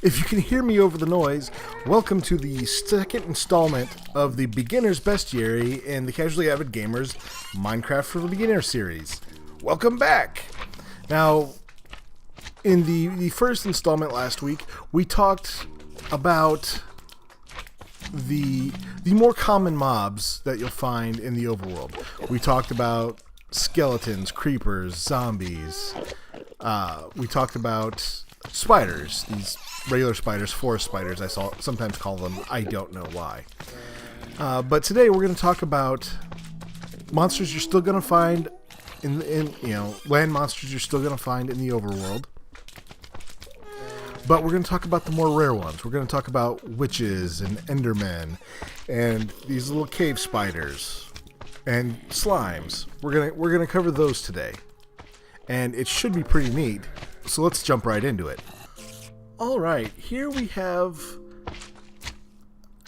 If you can hear me over the noise, welcome to the second installment of the Beginner's Bestiary in the Casually Avid Gamers Minecraft for the Beginner series. Welcome back! Now, in the first installment last week, we talked about the more common mobs that you'll find in the overworld. We talked about skeletons, creepers, zombies. We talked about spiders, these regular spiders, forest spiders, I sometimes call them. I don't know why. But today we're going to talk about monsters you're still going to find land monsters you're still going to find in the overworld. But we're going to talk about the more rare ones. We're going to talk about witches and Endermen and these little cave spiders and slimes. We're going to cover those today. And it should be pretty neat. So let's jump right into it. Alright, here we have,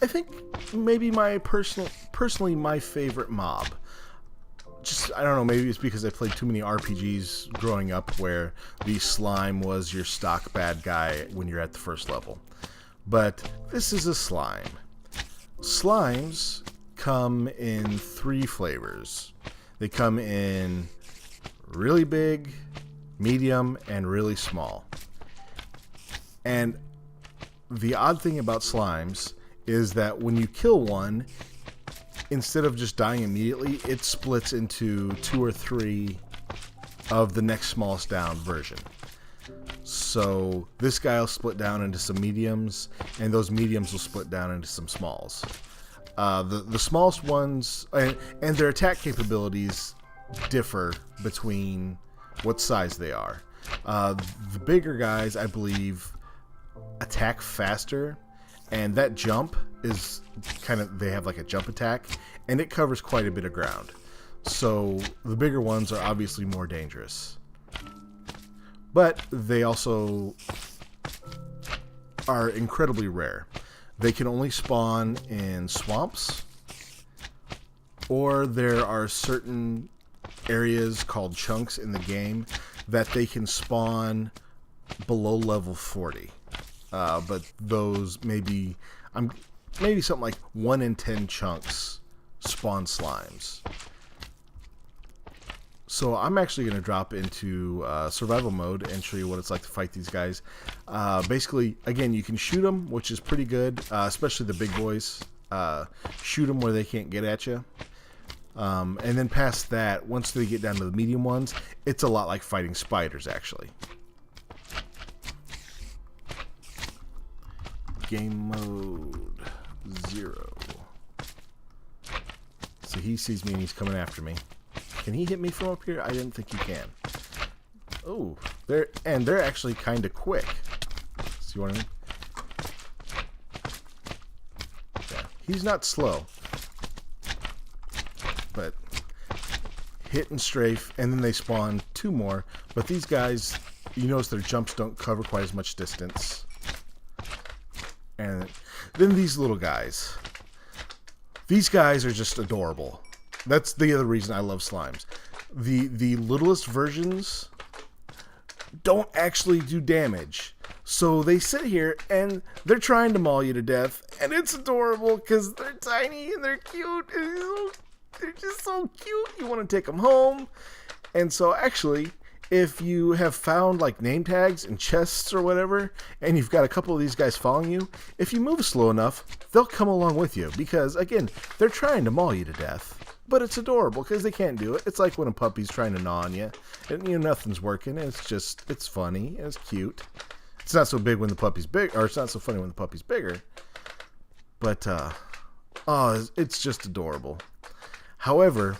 I think, maybe my personally my favorite mob. I don't know, maybe it's because I played too many RPGs growing up where the slime was your stock bad guy when you're at the first level. But this is a slime. Slimes come in 3 flavors. They come in really big, medium, and really small. And the odd thing about slimes is that when you kill one, instead of just dying immediately, it splits into 2 or 3 of the next smallest down version. So this guy will split down into some mediums, and those mediums will split down into some smalls. The smallest ones, and their attack capabilities differ between what size they are. The bigger guys, I believe, attack faster, and that jump is they have like a jump attack, and it covers quite a bit of ground. So the bigger ones are obviously more dangerous. But they also are incredibly rare. They can only spawn in swamps, or there are certain areas called chunks in the game that they can spawn below level 40. But those maybe something like 1 in 10 chunks spawn slimes. So I'm actually going to drop into survival mode and show you what it's like to fight these guys. Basically, again, you can shoot them, which is pretty good, especially the big boys. Shoot them where they can't get at you. And then past that, once they get down to the medium ones, it's a lot like fighting spiders, actually. Game mode 0. So he sees me and he's coming after me. Can he hit me from up here? I didn't think he can. Oh, they're actually kind of quick. See what I mean? Yeah, he's not slow, but hit and strafe, and then they spawn 2 more. But these guys, you notice their jumps don't cover quite as much distance. And then these little guys. These guys are just adorable. That's the other reason I love slimes. The littlest versions don't actually do damage. So they sit here and they're trying to maul you to death. And it's adorable because they're tiny and they're cute. And they're just so cute. You want to take them home. And so actually, if you have found like name tags in chests or whatever, and you've got a couple of these guys following you, if you move slow enough, they'll come along with you because, again, they're trying to maul you to death. But it's adorable because they can't do it. It's like when a puppy's trying to gnaw on you, and nothing's working. It's funny and it's cute. It's not so big when the puppy's big, or it's not so funny when the puppy's bigger. But it's just adorable. However,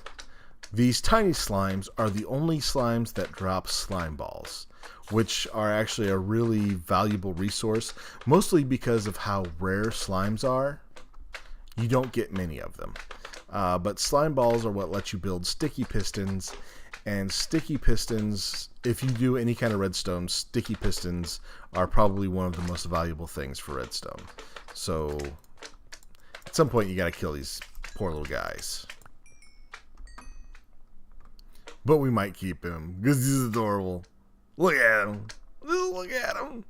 these tiny slimes are the only slimes that drop slime balls, which are actually a really valuable resource, mostly because of how rare slimes are. You don't get many of them. But slime balls are what let you build sticky pistons, and sticky pistons, if you do any kind of redstone, sticky pistons are probably one of the most valuable things for redstone. So at some point you gotta kill these poor little guys. But we might keep him because he's adorable. Look at him. Just look at him.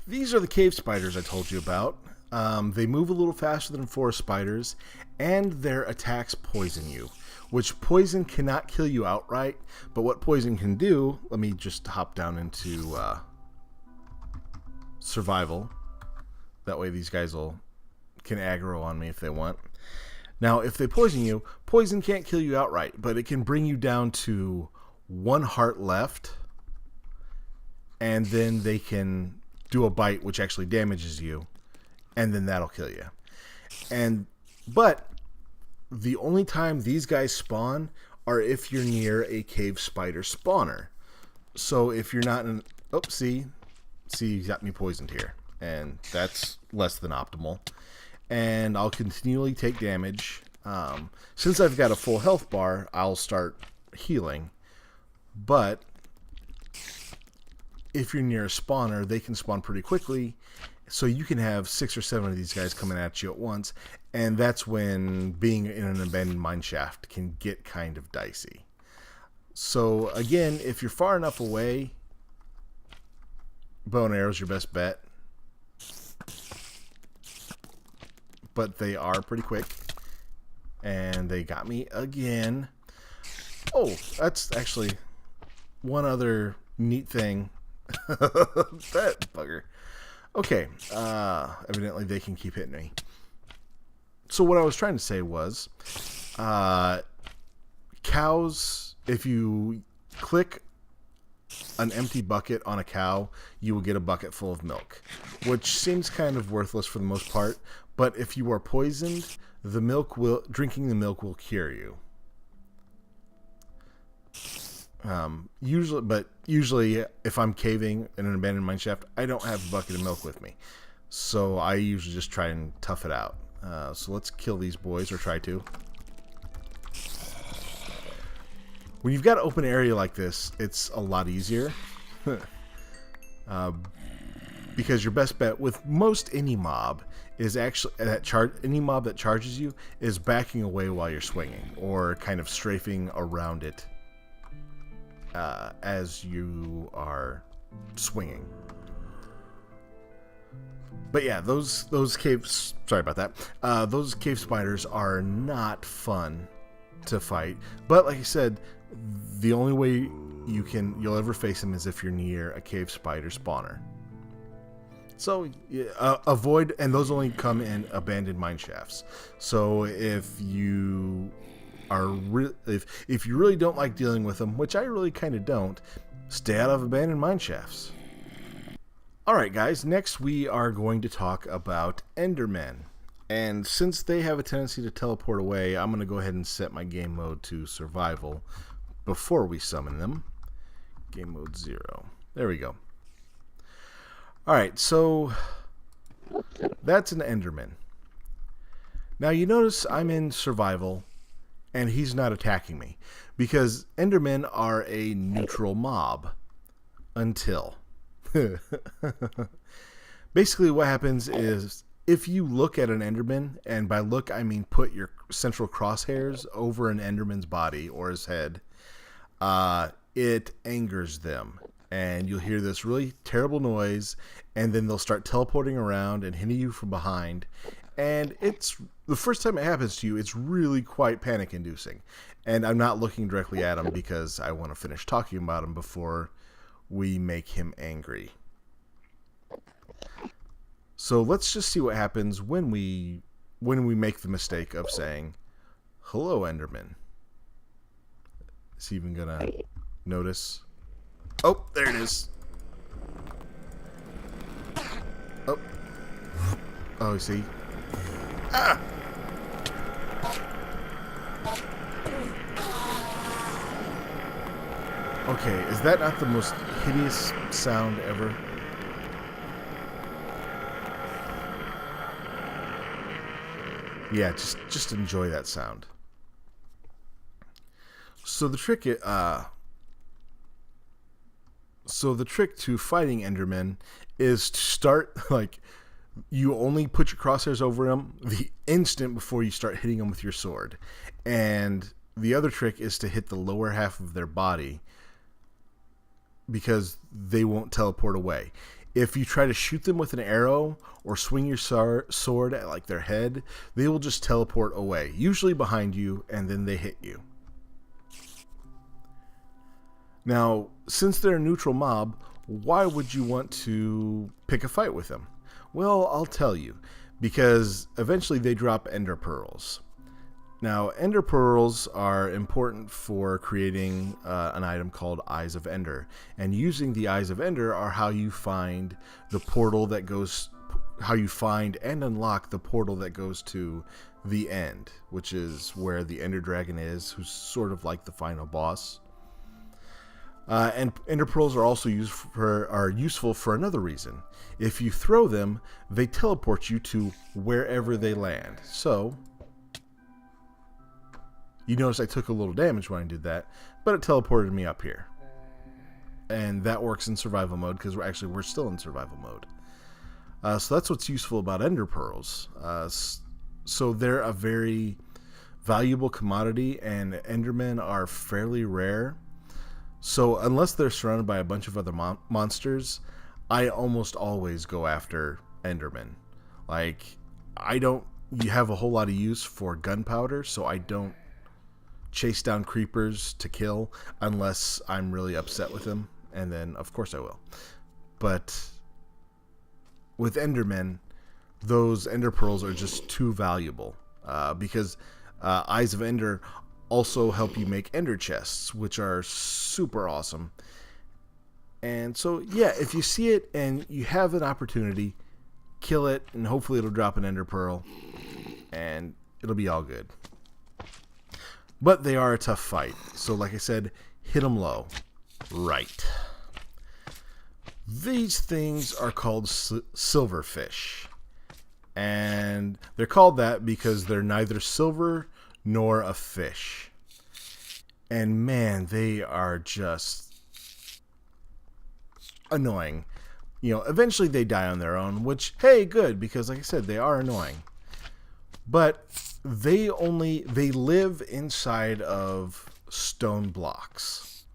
these are the cave spiders I told you about. They move a little faster than forest spiders, and their attacks poison you, which poison cannot kill you outright, but what poison can do, let me just hop down into survival. That way these guys can aggro on me if they want. Now, if they poison you, poison can't kill you outright, but it can bring you down to 1 heart left, and then they can do a bite which actually damages you, and then that'll kill you. But the only time these guys spawn are if you're near a cave spider spawner. So if you're not in... Oh, see, you got me poisoned here. And that's less than optimal. And I'll continually take damage. Since I've got a full health bar, I'll start healing. But if you're near a spawner, they can spawn pretty quickly. So you can have 6 or 7 of these guys coming at you at once. And that's when being in an abandoned mineshaft can get kind of dicey. So again, if you're far enough away, bow and arrow is your best bet. But they are pretty quick. And they got me again. Oh, that's actually one other neat thing. That bugger. Okay, evidently they can keep hitting me. So what I was trying to say was, cows, if you click an empty bucket on a cow, you will get a bucket full of milk, which seems kind of worthless for the most part, but if you are poisoned, drinking the milk will cure you. Usually if I'm caving in an abandoned mineshaft, I don't have a bucket of milk with me. So I usually just try and tough it out. So let's kill these boys, or try to. When you've got an open area like this, it's a lot easier. Because your best bet with most any mob is actually any mob that charges you is backing away while you're swinging, or kind of strafing around it as you are swinging. But yeah, those caves. Sorry about that. Those cave spiders are not fun to fight. But like I said, the only way you'll ever face them is if you're near a cave spider spawner. So avoid, and those only come in abandoned mineshafts. So if you if you really don't like dealing with them, which I really kind of don't, stay out of abandoned mineshafts. Alright guys, next we are going to talk about Endermen. And since they have a tendency to teleport away, I'm going to go ahead and set my game mode to survival before we summon them. Game mode 0. There we go. Alright, so that's an Enderman. Now you notice I'm in survival and he's not attacking me, because Endermen are a neutral mob until... Basically what happens is, if you look at an Enderman, and by look I mean put your central crosshairs over an Enderman's body or his head, it angers them, and you'll hear this really terrible noise, and then they'll start teleporting around and hitting you from behind. And it's the first time it happens to you, it's really quite panic inducing. And I'm not looking directly at him because I want to finish talking about him before we make him angry. So let's just see what happens when we make the mistake of saying, "Hello, Enderman." Is he even gonna notice? Oh, there it is. Oh, see? Ah! Okay, is that not the most hideous sound ever? Yeah, just enjoy that sound. So the trick to fighting Endermen is to start, like, you only put your crosshairs over them the instant before you start hitting them with your sword. And the other trick is to hit the lower half of their body, because they won't teleport away. If you try to shoot them with an arrow or swing your sword at like their head, they will just teleport away, usually behind you, and then they hit you. Now, since they're a neutral mob, why would you want to pick a fight with them? Well, I'll tell you, because eventually they drop ender pearls. Now, ender pearls are important for creating an item called Eyes of Ender. And using the Eyes of Ender are how you find the portal that goes, how you find and unlock the portal that goes to the end, which is where the Ender Dragon is, who's sort of like the final boss. And ender pearls are also useful for another reason. If you throw them, they teleport you to wherever they land. So you notice I took a little damage when I did that, but it teleported me up here. And that works in survival mode because we're still in survival mode. So that's what's useful about ender pearls. So they're a very valuable commodity, and endermen are fairly rare. So unless they're surrounded by a bunch of other monsters, I almost always go after endermen. Like, you have a whole lot of use for gunpowder, so I don't chase down creepers to kill unless I'm really upset with them, and then of course I will. But with endermen, those ender pearls are just too valuable, because Eyes of Ender also help you make ender chests, which are super awesome. And so yeah, if you see it and you have an opportunity, kill it, and hopefully it'll drop an ender pearl and it'll be all good. But they are a tough fight, so like I said, hit them low. Right. These things are called silverfish, and they're called that because they're neither silver nor a fish. And man, they are just annoying. You know, eventually they die on their own, which, hey, good, because like I said, they are annoying. But they live inside of stone blocks.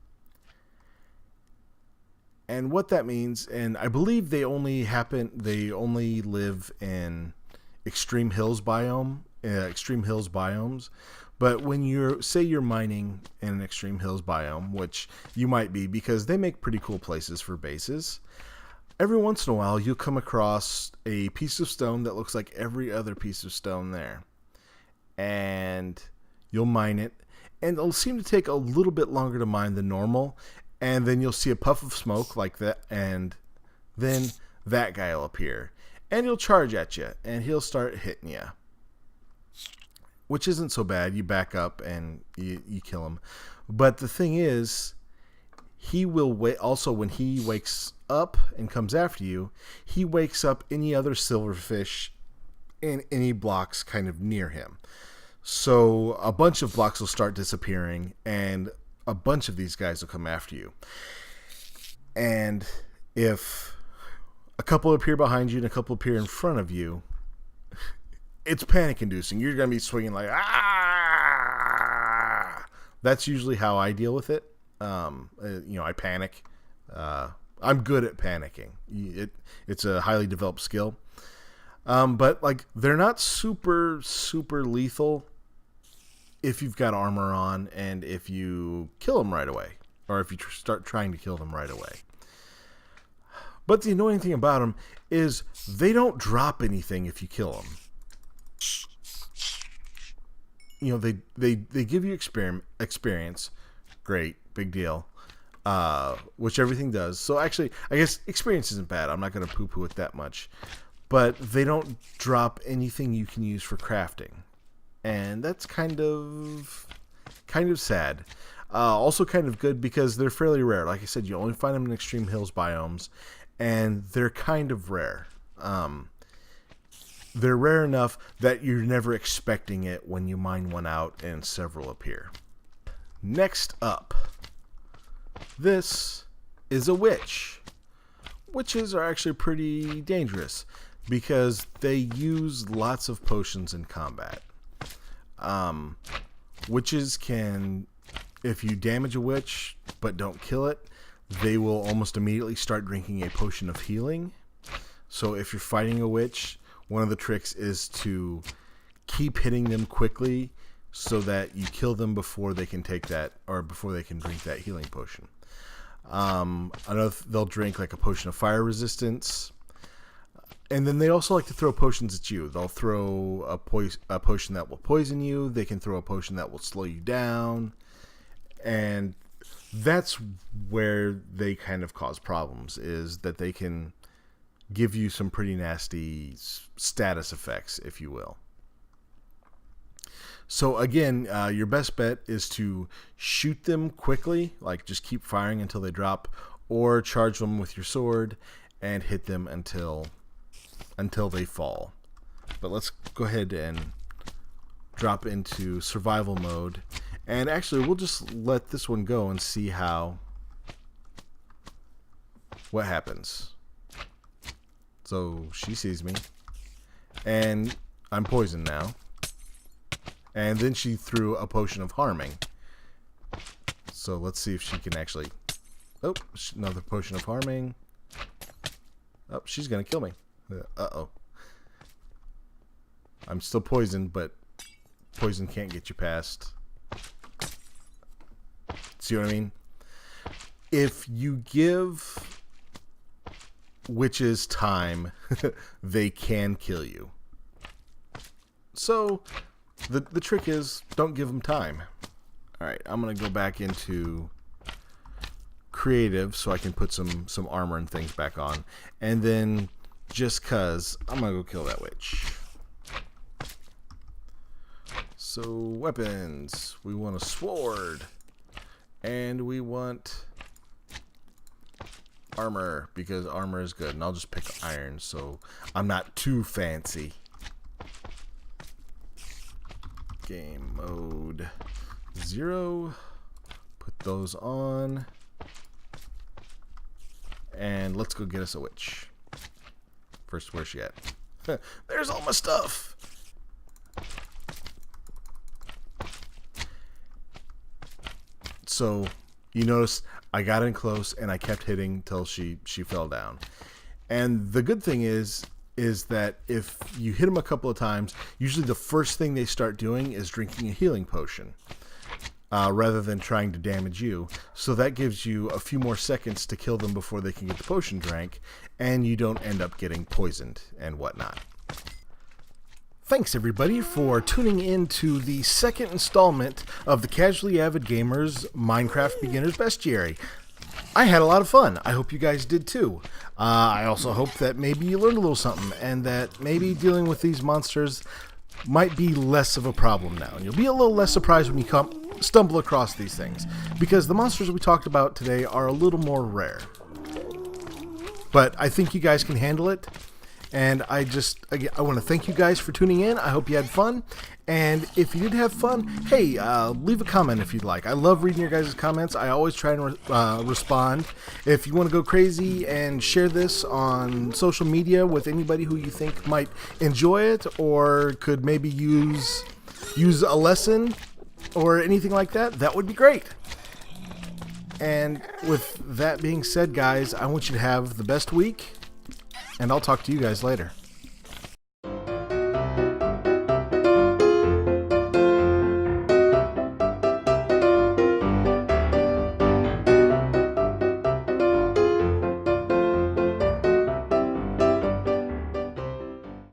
And what that means, and I believe they only live in extreme hills biomes. But when you're mining in an extreme hills biome, which you might be because they make pretty cool places for bases, every once in a while you'll come across a piece of stone that looks like every other piece of stone there. And you'll mine it, and it'll seem to take a little bit longer to mine than normal, and then you'll see a puff of smoke like that, and then that guy will appear, and he'll charge at you, and he'll start hitting you. Which isn't so bad. You back up and you kill him. But the thing is, he will also, when he wakes up and comes after you, he wakes up any other silverfish in any blocks kind of near him. So a bunch of blocks will start disappearing, and a bunch of these guys will come after you. And if a couple appear behind you and a couple appear in front of you, it's panic inducing. You're going to be swinging like, ah! That's usually how I deal with it. I panic. I'm good at panicking. It's a highly developed skill. But like, they're not super, super lethal if you've got armor on and if you kill them right away, or if you start trying to kill them right away. But the annoying thing about them is they don't drop anything if you kill them. You know, they give you experience. Great, big deal. Which everything does. So actually, I guess experience isn't bad. I'm not going to poo-poo it that much. But they don't drop anything you can use for crafting. And that's kind of sad. Also kind of good because they're fairly rare. Like I said, you only find them in extreme hills biomes. And they're kind of rare. They're rare enough that you're never expecting it when you mine one out and several appear. Next up, this is a witch. Witches are actually pretty dangerous because they use lots of potions in combat. Witches can, if you damage a witch but don't kill it, they will almost immediately start drinking a potion of healing. So if you're fighting a witch, one of the tricks is to keep hitting them quickly so that you kill them before they can take that, or before they can drink that healing potion. I know they'll drink like a potion of fire resistance. And then they also like to throw potions at you. They'll throw a potion that will poison you. They can throw a potion that will slow you down. And that's where they kind of cause problems, is that they can give you some pretty nasty status effects, if you will. So again, your best bet is to shoot them quickly, like just keep firing until they drop, or charge them with your sword and hit them until they fall. But let's go ahead and drop into survival mode. And actually, we'll just let this one go and see what happens. So she sees me, and I'm poisoned now. And then she threw a potion of harming. So let's see if she can actually... Oh, another potion of harming. Oh, she's going to kill me. Uh-oh. I'm still poisoned, but poison can't get you past. See what I mean? If you give witches time, they can kill you. So the trick is, don't give them time. Alright, I'm going to go back into creative so I can put some armor and things back on. And then, just cause, I'm going to go kill that witch. So, weapons. We want a sword. And we want armor, because armor is good. And I'll just pick iron, so I'm not too fancy. Game mode 0. Put those on. And let's go get us a witch. First, where's she at? There's all my stuff. So, you notice I got in close and I kept hitting till she fell down. And the good thing is that if you hit them a couple of times, usually the first thing they start doing is drinking a healing potion, rather than trying to damage you. So that gives you a few more seconds to kill them before they can get the potion drank, and you don't end up getting poisoned and whatnot. Thanks everybody for tuning in to the second installment of the Casually Avid Gamers Minecraft Beginner's Bestiary. I had a lot of fun. I hope you guys did too. I also hope that maybe you learned a little something, and that maybe dealing with these monsters might be less of a problem now. And you'll be a little less surprised when you stumble across these things, because the monsters we talked about today are a little more rare. But I think you guys can handle it. And I want to thank you guys for tuning in. I hope you had fun. And if you did have fun, hey, leave a comment if you'd like. I love reading your guys' comments. I always try and respond. If you want to go crazy and share this on social media with anybody who you think might enjoy it, or could maybe use a lesson or anything like that, that would be great. And with that being said, guys, I want you to have the best week. And I'll talk to you guys later.